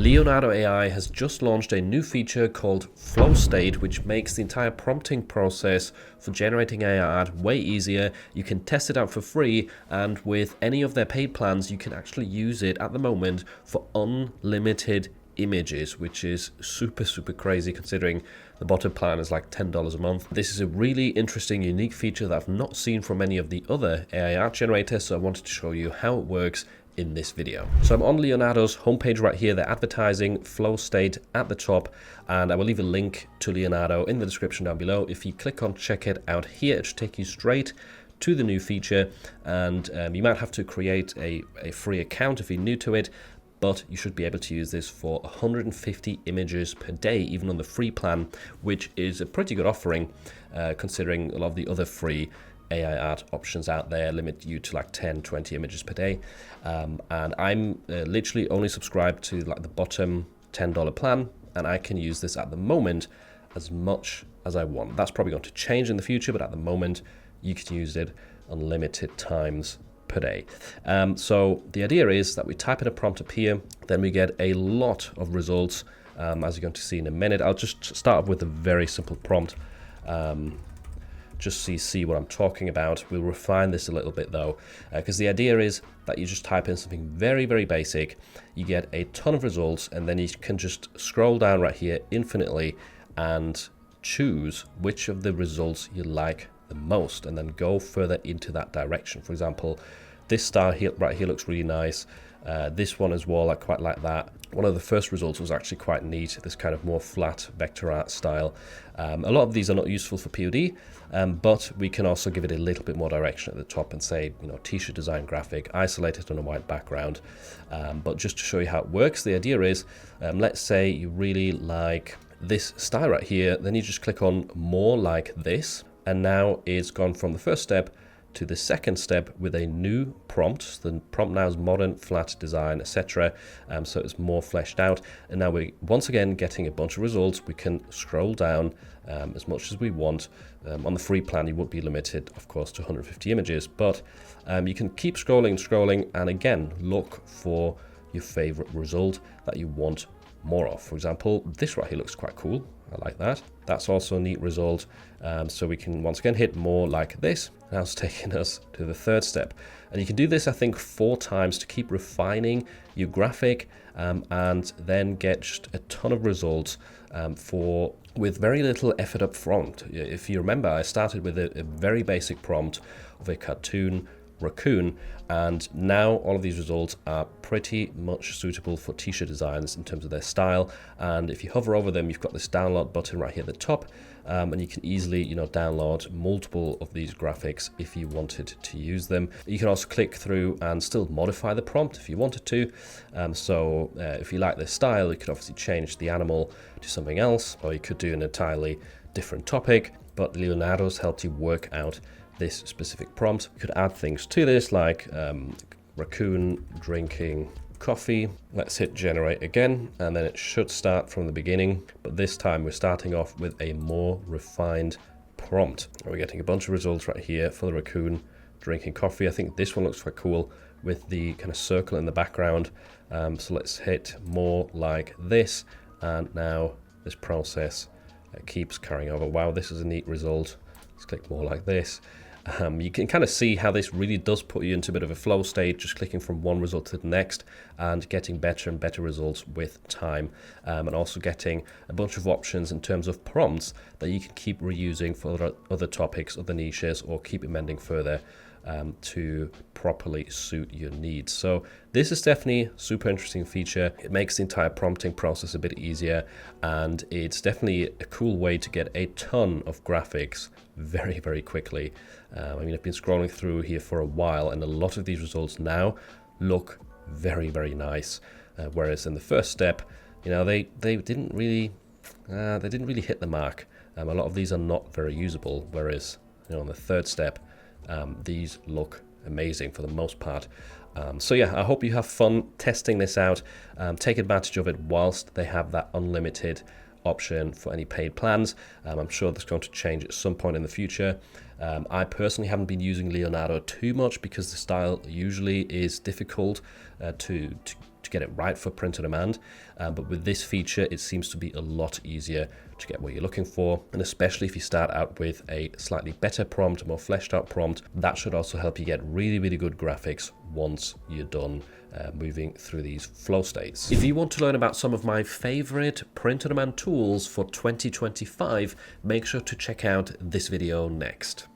Leonardo AI has just launched a new feature called Flow State, which makes the entire prompting process for generating AI art way easier. You can test it out for free, and with any of their paid plans, you can actually use it at the moment for unlimited images, which is super crazy considering the bottom plan is like $10 a month. This is a really interesting, unique feature that I've not seen from any of the other AI art generators, so I wanted to show you how it works in this video. So I'm on Leonardo's homepage right here. They're advertising Flow State at the top, and I will leave a link to Leonardo in the description down below. If you click on check it out here, it should take you straight to the new feature, and you might have to create a free account if you're new to it, but you should be able to use this for 150 images per day, even on the free plan, which is a pretty good offering considering a lot of the other free AI art options out there limit you to like 10-20 images per day, and I'm literally only subscribed to like the bottom $10 plan, and I can use this at the moment as much as I want. That's probably going to change in the future, but at the moment you can use it unlimited times per day. So the idea is that we type in a prompt up here, then we get a lot of results, as you're going to see in a minute. I'll just start off with a very simple prompt, just so you see what I'm talking about. We'll refine this a little bit though, because the idea is that you just type in something very basic, you get a ton of results, and then you can just scroll down right here infinitely and choose which of the results you like the most, and then go further into that direction. For example, this style here, right here, looks really nice. This one as well, I quite like that. One of the first results was actually quite neat, this kind of more flat vector art style. A lot of these are not useful for POD, but we can also give it a little bit more direction at the top and say, you know, t-shirt design graphic, isolated on a white background. But just to show you how it works, the idea is, let's say you really like this style right here, then you just click on more like this, and now it's gone from the first step to the second step with a new prompt. The prompt now is modern, flat design, etc. So it's more fleshed out. And now we're once again getting a bunch of results. We can scroll down as much as we want. On the free plan, you won't be limited, of course, to 150 images, but you can keep scrolling, and again, look for your favorite result that you want more of. For example, this right here looks quite cool. I like that. That's also a neat result. So we can once again hit more like this. Now it's taking us to the third step. And you can do this, I think, 4 times to keep refining your graphic, and then get just a ton of results with very little effort up front. If you remember, I started with a very basic prompt of a cartoon raccoon, and now all of these results are pretty much suitable for t-shirt designs in terms of their style. And if you hover over them, you've got this download button right here at the top, and you can easily, you know, download multiple of these graphics if you wanted to use them. You can also click through and still modify the prompt if you wanted to. If you like this style, you could obviously change the animal to something else, or you could do an entirely different topic. But Leonardo's helped you work out this specific prompt. You could add things to this like raccoon drinking coffee. Let's hit generate again, and then it should start from the beginning, but this time we're starting off with a more refined prompt. We're getting a bunch of results right here for the raccoon drinking coffee. I think this one looks quite cool with the kind of circle in the background. So let's hit more like this, and now this process keeps carrying over. Wow, this is a neat result. Let's click more like this. You can kind of see how this really does put you into a bit of a flow state, just clicking from one result to the next and getting better and better results with time, and also getting a bunch of options in terms of prompts that you can keep reusing for other topics, other niches, or keep amending further to properly suit your needs. So this is definitely a super interesting feature. It makes the entire prompting process a bit easier, and it's definitely a cool way to get a ton of graphics very quickly. I mean, I've been scrolling through here for a while, and a lot of these results now look very nice, whereas in the first step, you know, they didn't really hit the mark. A lot of these are not very usable, whereas, you know, on the third step, these look amazing for the most part. So yeah, I hope you have fun testing this out. Take advantage of it whilst they have that unlimited option for any paid plans. I'm sure that's going to change at some point in the future. I personally haven't been using Leonardo too much because the style usually is difficult to to get it right for print on demand. But with this feature, it seems to be a lot easier to get what you're looking for. And especially if you start out with a slightly better prompt, a more fleshed out prompt, that should also help you get really, really good graphics once you're done moving through these flow states. If you want to learn about some of my favorite print-on-demand tools for 2025, make sure to check out this video next.